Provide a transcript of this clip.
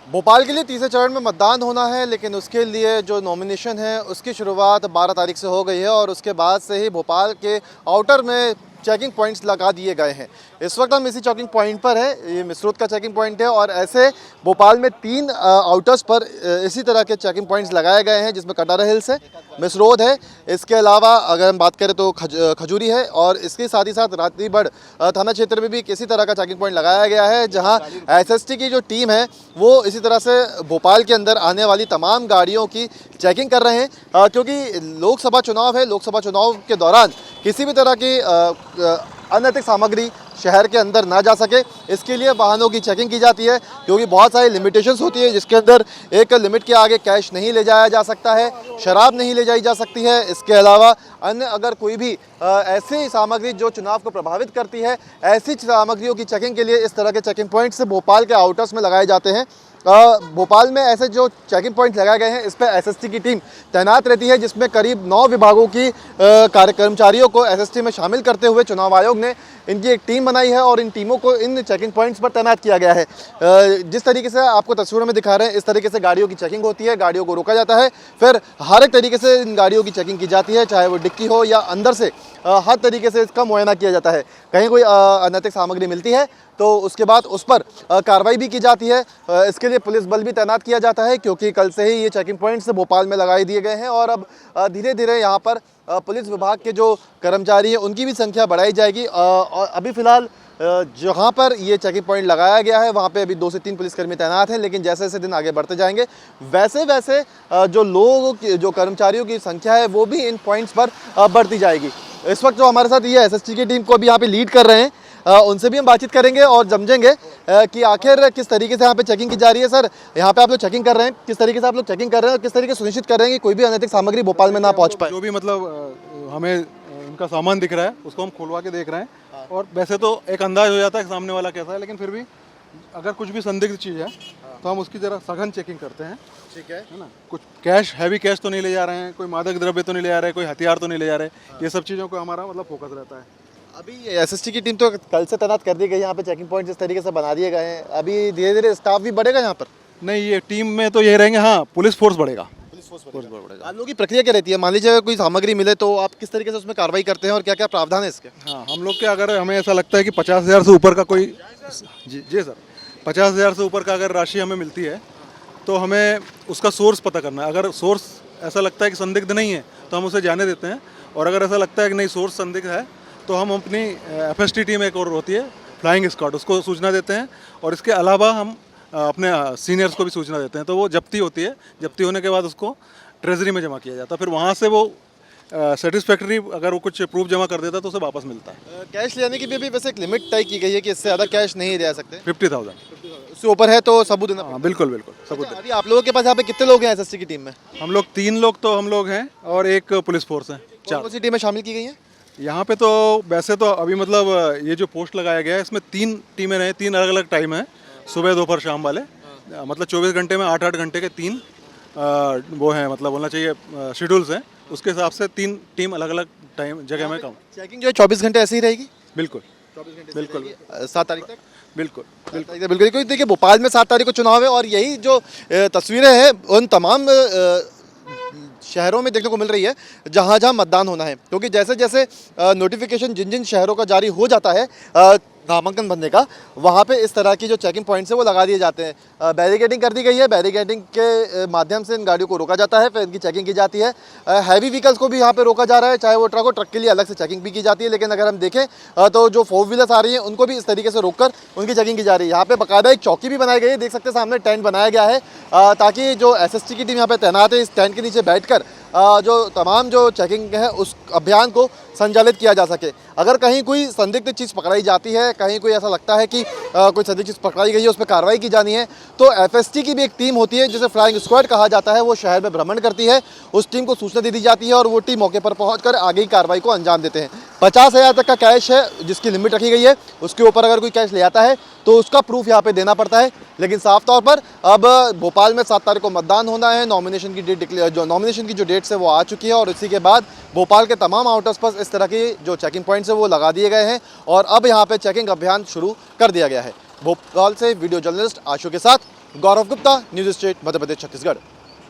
भोपाल के लिए तीसरे चरण में मतदान होना है, लेकिन उसके लिए जो नॉमिनेशन है उसकी शुरुआत 12 तारीख से हो गई है और उसके बाद से ही भोपाल के आउटर में चेकिंग पॉइंट्स लगा दिए गए हैं। इस वक्त हम इसी चेकिंग पॉइंट पर है, ये मिसरोद का चेकिंग पॉइंट है और ऐसे भोपाल में 3 आउटर्स पर इसी तरह के चेकिंग पॉइंट्स लगाए गए हैं, जिसमें कटारा हिल्स है, मिसरोद है, इसके अलावा अगर हम बात करें तो खजूरी है और इसके साथ ही साथ रात्रिबढ़ थाना क्षेत्र में भी किसी तरह का चेकिंग पॉइंट लगाया गया है, जहां एसएसटी की जो टीम है वो इसी तरह से भोपाल के अंदर आने वाली तमाम गाड़ियों की चेकिंग कर रहे हैं, क्योंकि लोकसभा चुनाव है। लोकसभा चुनाव के दौरान किसी भी तरह की अनैतिक सामग्री शहर के अंदर ना जा सके, इसके लिए वाहनों की चेकिंग की जाती है, क्योंकि बहुत सारी लिमिटेशंस होती है, जिसके अंदर एक लिमिट के आगे कैश नहीं ले जाया जा सकता है, शराब नहीं ले जाई जा सकती है। इसके अलावा अन्य अगर कोई भी ऐसी सामग्री जो चुनाव को प्रभावित करती है, ऐसी सामग्रियों की चेकिंग के लिए इस तरह के चेकिंग पॉइंट्स भोपाल के आउटर्स में लगाए जाते हैं। भोपाल में ऐसे जो चेकिंग पॉइंट लगाए गए हैं, इस पर एसएसटी की टीम तैनात रहती है, जिसमें करीब 9 विभागों की कर्मचारियों को एसएसटी में शामिल करते हुए चुनाव आयोग ने इनकी एक टीम बनाई है और इन टीमों को इन चेकिंग पॉइंट्स पर तैनात किया गया है। जिस तरीके से आपको तस्वीरों में दिखा रहे हैं, इस तरीके से गाड़ियों की चेकिंग होती है, गाड़ियों को रोका जाता है, फिर हर एक तरीके से इन गाड़ियों की चेकिंग की जाती है, चाहे वो डिक्की हो या अंदर से हर तरीके से इसका मुआयना किया जाता है। कहीं कोई अनैतिक सामग्री मिलती है तो उसके बाद उस पर कार्रवाई भी की जाती है। इसके लिए पुलिस बल भी तैनात किया जाता है, क्योंकि कल से ही ये चेकिंग पॉइंट्स भोपाल में लगाए दिए गए हैं और अब धीरे धीरे यहाँ पर पुलिस विभाग के जो कर्मचारी हैं उनकी भी संख्या बढ़ाई जाएगी। और अभी फ़िलहाल जहाँ पर ये चेकिंग पॉइंट लगाया गया है वहाँ पे अभी 2 से 3 पुलिसकर्मी तैनात हैं, लेकिन जैसे जैसे दिन आगे बढ़ते जाएंगे वैसे वैसे जो लोगों की, जो कर्मचारियों की संख्या है वो भी इन पॉइंट्स पर बढ़ती जाएगी। इस वक्त जो हमारे साथ ये एसएसटी की टीम को अभी यहाँ पे लीड कर रहे हैं, उनसे भी हम बातचीत करेंगे और समझेंगे कि आखिर किस तरीके से यहाँ पे चेकिंग की जा रही है। सर, यहाँ पे आप लोग चेकिंग कर रहे हैं, किस तरीके से आप लोग चेकिंग कर रहे हैं और किस तरीके से सुनिश्चित कर रहे हैं कि कोई भी अनैतिक सामग्री भोपाल में ना पहुँच पाए? जो भी मतलब हमें इनका सामान दिख रहा है उसको हम खुलवा के देख रहे हैं और वैसे तो एक अंदाज हो जाता है कि सामने वाला कैसा है, लेकिन फिर भी अगर कुछ भी संदिग्ध चीज़ है तो हम उसकी ज़रा सघन चेकिंग करते हैं। ठीक है ना, कुछ कैश, हैवी कैश तो नहीं ले जा रहे हैं, कोई मादक द्रव्य तो नहीं ले जा रहे हैं, कोई हथियार तो नहीं ले जा रहे, ये सब चीज़ों को हमारा मतलब फोकस रहता है। अभी एसएसटी की टीम तो कल से तैनात कर दी गई, यहाँ पे चेकिंग पॉइंट इस तरीके से बना दिए गए हैं, अभी धीरे धीरे स्टाफ भी बढ़ेगा यहाँ पर? नहीं, ये टीम में तो ये रहेंगे, हाँ पुलिस फोर्स बढ़ेगा। आप लोगों की प्रक्रिया क्या रहती है? मान लीजिए कोई सामग्री मिले तो आप किस तरीके से उसमें कार्रवाई करते हैं और क्या क्या प्रावधान है इसके? हाँ, हम लोग के अगर हमें ऐसा लगता है कि 50,000 से ऊपर का कोई जी सर 50,000 से ऊपर का अगर राशि हमें मिलती है तो हमें उसका सोर्स पता करना है। अगर सोर्स ऐसा लगता है कि संदिग्ध नहीं है तो हम उसे जाने देते हैं, और अगर ऐसा लगता है कि नहीं सोर्स संदिग्ध है तो हम अपनी एफएसटी टीम एक और होती है फ्लाइंग स्क्वाड, उसको सूचना देते हैं और इसके अलावा हम अपने सीनियर्स को भी सूचना देते हैं। तो वो जब्ती होती है, जब्ती होने के बाद उसको ट्रेजरी में जमा किया जाता है, फिर वहाँ से वो सेटिस्फैक्ट्री अगर वो कुछ प्रूफ जमा कर देता है तो उसे वापस मिलता है। कैश लेने की भी वैसे एक लिमिट तय की गई है कि इससे ज़्यादा कैश नहीं ले सकते? 50,000 उससे ऊपर है तो सबूत देना? हाँ बिल्कुल बिल्कुल सबूत। अभी आप लोगों के पास यहाँ पे कितने लोग हैं एसएसटी की टीम में? हम लोग 3 लोग तो हम लोग हैं और एक पुलिस फोर्स है, 4। कौन सी टीमें शामिल की गई हैं यहाँ पे? तो वैसे तो अभी मतलब ये जो पोस्ट लगाया गया है इसमें 3 टीमें हैं, 3 अलग अलग टाइम है, सुबह दोपहर शाम वाले, मतलब 24 घंटे में 8-8 घंटे के 3 वो हैं, मतलब बोलना चाहिए शेड्यूल्स हैं, उसके हिसाब से 3 टीम अलग अलग टाइम जगह में काम। चेकिंग जो है 24 घंटे ऐसे ही रहेगी? बिल्कुल बिल्कुल 7 तारीख तक? बिल्कुल बिल्कुल बिल्कुल। क्योंकि देखिए भोपाल में 7 तारीख को चुनाव है और यही जो तस्वीरें हैं उन तमाम शहरों में देखने को मिल रही है जहाँ जहाँ मतदान होना है, क्योंकि जैसे जैसे नोटिफिकेशन जिन जिन शहरों का जारी हो जाता है नामांकन भरने का, वहाँ पे इस तरह की जो चेकिंग पॉइंट्स है वो लगा दिए जाते हैं। बैरिकेडिंग कर दी गई है, बैरिकेडिंग के माध्यम से इन गाड़ियों को रोका जाता है, फिर इनकी चेकिंग की जाती है। हैवी व्हीकल्स को भी यहाँ पे रोका जा रहा है, चाहे वो ट्रक हो, ट्रक के लिए अलग से चेकिंग भी की जाती है, लेकिन अगर हम देखें तो जो 4 व्हीलर्स आ रही हैं उनको भी इस तरीके से रोककर उनकी चेकिंग की जा रही है। यहाँ पे बाकायदा एक चौकी भी बनाई गई है, देख सकते हैं सामने टेंट बनाया गया है, ताकि जो एसएसटी की टीम यहाँ पे तैनात है इस टेंट के नीचे बैठकर जो तमाम जो चेकिंग है उस अभियान को संचालित किया जा सके। अगर कहीं कोई संदिग्ध चीज़ पकड़ाई जाती है, कहीं कोई ऐसा लगता है कि कोई संदिग्ध चीज़ पकड़ाई गई है, उस पर कार्रवाई की जानी है, तो एफएसटी की भी एक टीम होती है जिसे फ्लाइंग स्क्वाड कहा जाता है, वो शहर में भ्रमण करती है, उस टीम को सूचना दे दी जाती है और वो टीम मौके पर पहुंचकर आगे की कार्रवाई को अंजाम देते हैं। 50,000 तक का कैश है जिसकी लिमिट रखी गई है, उसके ऊपर अगर कोई कैश ले आता है तो उसका प्रूफ यहाँ पे देना पड़ता है। लेकिन साफ तौर पर अब भोपाल में 7 तारीख को मतदान होना है, नॉमिनेशन की जो डेट्स है वो आ चुकी है और इसी के बाद भोपाल के तमाम आउटर्स पर इस तरह की जो चेकिंग पॉइंट्स है वो लगा दिए गए हैं और अब यहाँ पे चेकिंग अभियान शुरू कर दिया गया है। भोपाल से वीडियो जर्नलिस्ट आशु के साथ गौरव गुप्ता, न्यूज़ स्टेट, मध्य प्रदेश, छत्तीसगढ़।